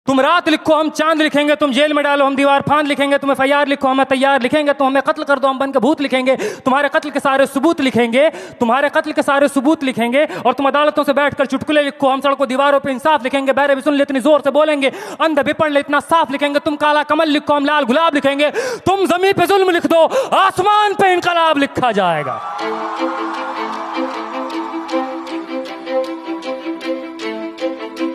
तुम रात लिखो हम चांद लिखेंगे, तुम जेल में डालो हम दीवार फांद लिखेंगे, तुम FIR लिखो हमें तैयार लिखेंगे, तुम हमें कत्ल कर दो हम बन के भूत लिखेंगे, तुम्हारे कत्ल के सारे सबूत लिखेंगे, तुम्हारे कत्ल के सारे सबूत लिखेंगे। और तुम अदालतों से बैठकर चुटकुले लिखो, हम सड़कों दीवारों पे इंसाफ लिखेंगे, बहरे भी सुन ले इतनी जोर से बोलेंगे, अंधे भी पढ़ ले इतना साफ लिखेंगे, तुम काला कमल लिखो हम लाल गुलाब लिखेंगे, तुम जमीन पे जुल्म लिख दो आसमान पे इनकलाब लिखा जाएगा।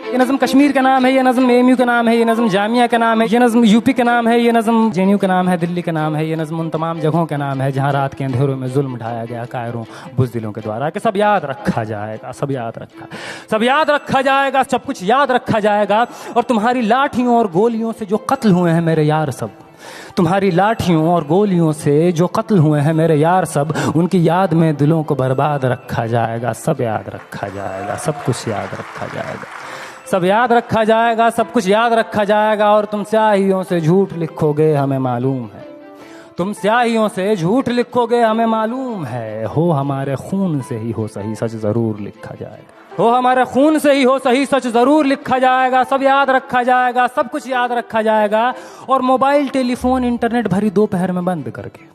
ये नज़म कश्मीर का नाम है, ये नज़म AMU का नाम है, ये नज़म जामिया का नाम है, ये नज़म UP का नाम है, ये नज़म JNU का नाम है, दिल्ली का नाम है, ये नज़म उन तमाम जगहों का नाम है जहाँ रात के अंधेरों में जुल्म ढाया गया कायरों बुज़दिलों के द्वारा। कि सब याद रखा जाएगा, सब याद रखा जाएगा, सब कुछ याद रखा जाएगा। और तुम्हारी लाठियों और गोलियों से जो कत्ल हुए हैं मेरे यार सब, तुम्हारी लाठियों और गोलियों से जो कत्ल हुए हैं मेरे यार सब, उनकी याद में दिलों को बर्बाद रखा जाएगा। सब याद रखा जाएगा, सब कुछ याद रखा जाएगा, सब याद रखा जाएगा, सब कुछ याद रखा जाएगा। और तुम स्याहियों से झूठ लिखोगे हमें मालूम है, तुम स्याहियों से झूठ लिखोगे हमें मालूम है, हो हमारे खून से ही हो सही सच जरूर लिखा जाएगा, हो हमारे खून से ही हो सही सच जरूर लिखा जाएगा। सब याद रखा जाएगा, सब कुछ याद रखा जाएगा। और मोबाइल टेलीफोन इंटरनेट भरी दोपहर में बंद करके,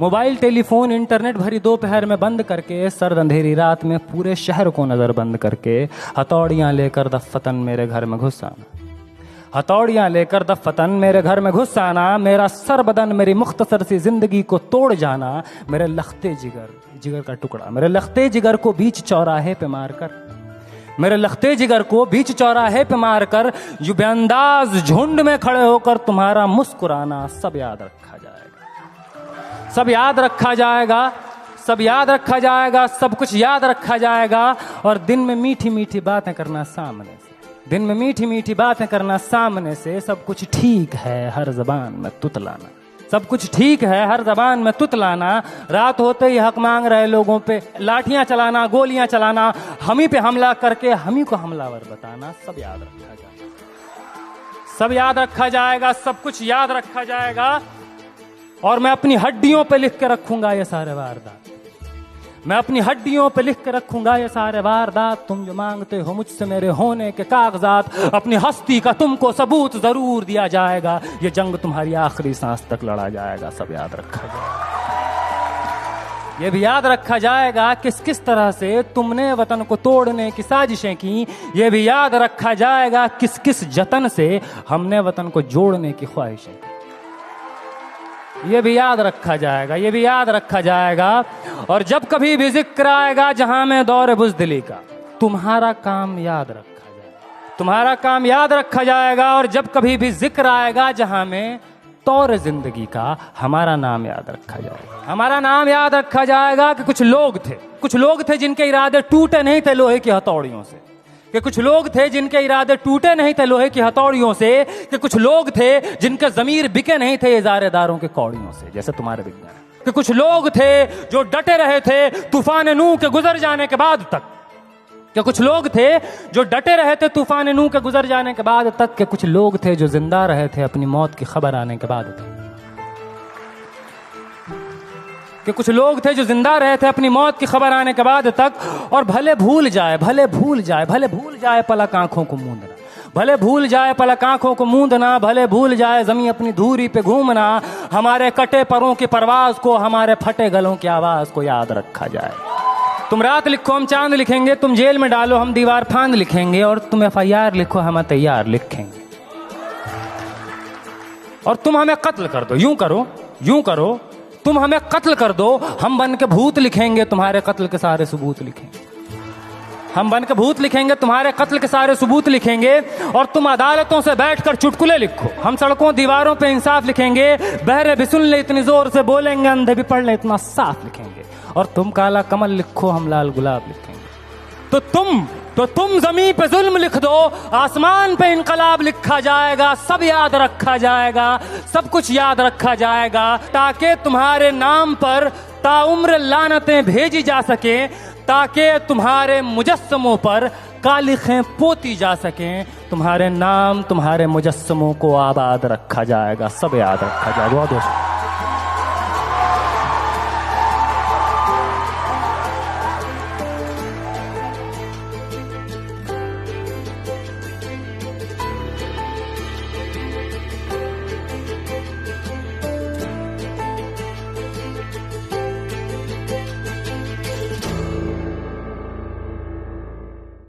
मोबाइल टेलीफोन इंटरनेट भरी दोपहर में बंद करके, सर्द अंधेरी रात में पूरे शहर को नजर बंद करके, हथौड़ियां लेकर दफ्फतन मेरे घर में घुस आना, हथौड़ियां लेकर दफ्फतन मेरे घर में घुस आना, मेरा सर बदन मेरी मुख्तसर सी जिंदगी को तोड़ जाना, मेरे लखते जिगर का टुकड़ा, मेरे लखते जिगर को बीच चौराहे पे मारकर, मेरे लखते जिगर को बीच चौराहे पे मारकर, यूं बेअंदाज झुंड में खड़े होकर तुम्हारा मुस्कुराना, सब याद रखा जाएगा, सब याद रखा जाएगा, सब याद रखा जाएगा, सब कुछ याद रखा जाएगा। और दिन में मीठी मीठी बातें करना सामने से, दिन में मीठी मीठी बातें करना सामने से, सब कुछ ठीक है हर जबान में तुतलाना, सब कुछ ठीक है हर जबान में तुतलाना, रात होते ही हक मांग रहे लोगों पे लाठियां चलाना, गोलियां चलाना, हम ही पे हमला करके हम ही को हमलावर बताना, सब याद रखा जाएगा, सब याद रखा जाएगा, सब कुछ याद रखा जाएगा। और मैं अपनी हड्डियों पे लिख के रखूंगा ये सारे वारदात, मैं अपनी हड्डियों पे लिख के रखूंगा ये सारे वारदात, तुम जो मांगते हो मुझसे मेरे होने के कागजात, अपनी हस्ती का तुमको सबूत जरूर दिया जाएगा, ये जंग तुम्हारी आखिरी सांस तक लड़ा जाएगा। सब याद रखा जाएगा, ये भी याद रखा जाएगा किस किस तरह से तुमने वतन को तोड़ने की साजिशें की, ये भी याद रखा जाएगा किस किस जतन से हमने वतन को जोड़ने की ख्वाहिशें की, ये भी याद रखा जाएगा, ये भी याद रखा जाएगा। और जब कभी भी जिक्र आएगा जहां में दौर बुज़दिली का, तुम्हारा काम याद रखा जाएगा, तुम्हारा काम याद रखा जाएगा। और जब कभी भी जिक्र आएगा जहां में तौर जिंदगी का, हमारा नाम याद रखा जाएगा, हमारा नाम याद रखा जाएगा। कि कुछ लोग थे जिनके इरादे टूटे नहीं थे लोहे की हथौड़ियों से, कि कुछ लोग थे जिनके इरादे टूटे नहीं थे लोहे की हथौड़ियों से, कि कुछ लोग थे जिनके ज़मीर बिके नहीं थे इज़ारेदारों के कौड़ियों से, जैसे तुम्हारे बिक गए। कि कुछ लोग थे जो डटे रहे थे तूफान नूह के गुजर जाने के बाद तक, कि कुछ लोग थे जो डटे रहे थे तूफान नूह के गुजर जाने के बाद तक, कि कुछ लोग थे जो जिंदा रहे थे अपनी मौत की खबर आने के बाद तक, कि कुछ लोग थे जो जिंदा रहे थे अपनी मौत की खबर आने के बाद तक। और भले भूल जाए पलक आंखों को मूंदना, भले भूल जाए पलक आंखों को मूंदना, भले भूल जाए जमीन अपनी धूरी पे घूमना, हमारे कटे परों की परवाज को, हमारे फटे गलों की आवाज को याद रखा जाए। तुम रात लिखो हम चांद लिखेंगे, तुम जेल में डालो हम दीवार फांद लिखेंगे, और तुम FIR लिखो हम तैयार लिखेंगे। और तुम हमें कत्ल कर दो, यूं करो तुम हमें कत्ल कर दो, हम बन के भूत लिखेंगे, तुम्हारे कत्ल के सारे सबूत लिखेंगे, हम बन के भूत लिखेंगे, तुम्हारे कत्ल के सारे सबूत लिखेंगे। और तुम अदालतों से बैठकर चुटकुले लिखो, हम सड़कों दीवारों पे इंसाफ लिखेंगे, बहरे भी सुन ले इतनी जोर से बोलेंगे, अंधे भी पढ़ ले इतना साफ लिखेंगे। और तुम काला कमल लिखो हम लाल गुलाब लिखेंगे, तो तुम जमीन पे जुल्म लिख दो, आसमान पे इनकलाब लिखा जाएगा। सब याद रखा जाएगा, सब कुछ याद रखा जाएगा, ताकि तुम्हारे नाम पर ताउम्र लानतें भेजी जा सके, ताकि तुम्हारे मुजस्समों पर कालिखें पोती जा सकें, तुम्हारे नाम तुम्हारे मुजस्समों को आबाद रखा जाएगा। सब याद रखा जाएगा। बहुत